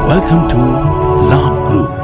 Welcome to Labh Group.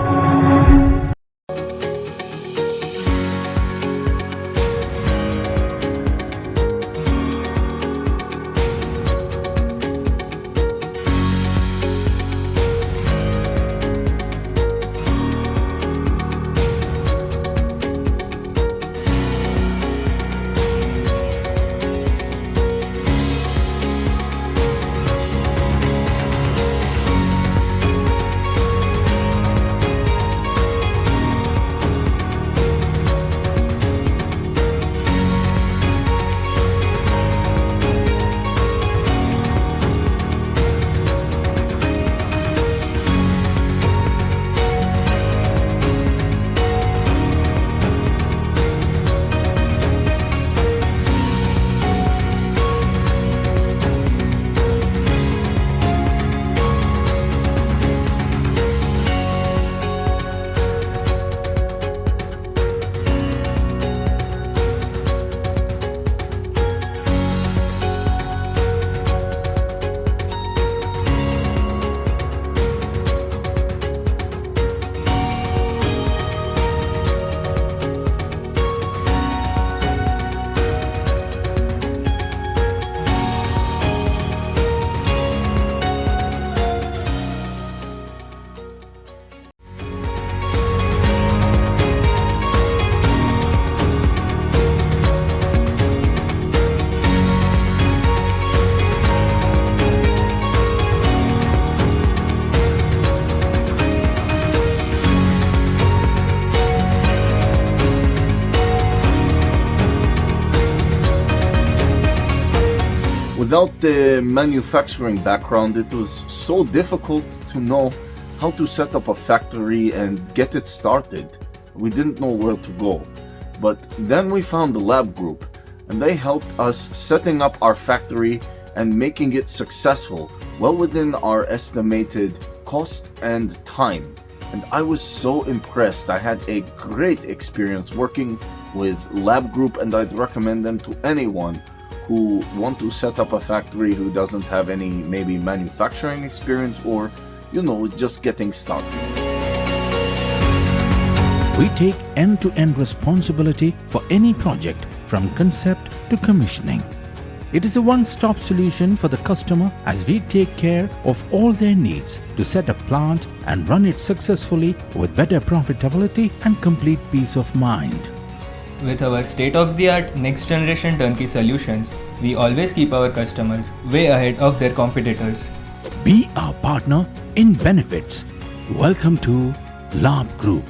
Without the manufacturing background, it was so difficult to know how to set up a factory and get it started. We didn't know where to go. But then we found the Labh Group, and they helped us setting up our factory and making it successful, well within our estimated cost and time. And I was so impressed. I had a great experience working with Labh Group, and I'd recommend them to anyone who want to set up a factory who doesn't have any maybe manufacturing experience or, just getting started. We take end-to-end responsibility for any project from concept to commissioning. It is a one-stop solution for the customer as we take care of all their needs to set a plant and run it successfully with better profitability and complete peace of mind. With our state-of-the-art next-generation turnkey solutions, we always keep our customers way ahead of their competitors. Be our partner in benefits. Welcome to Labh Group.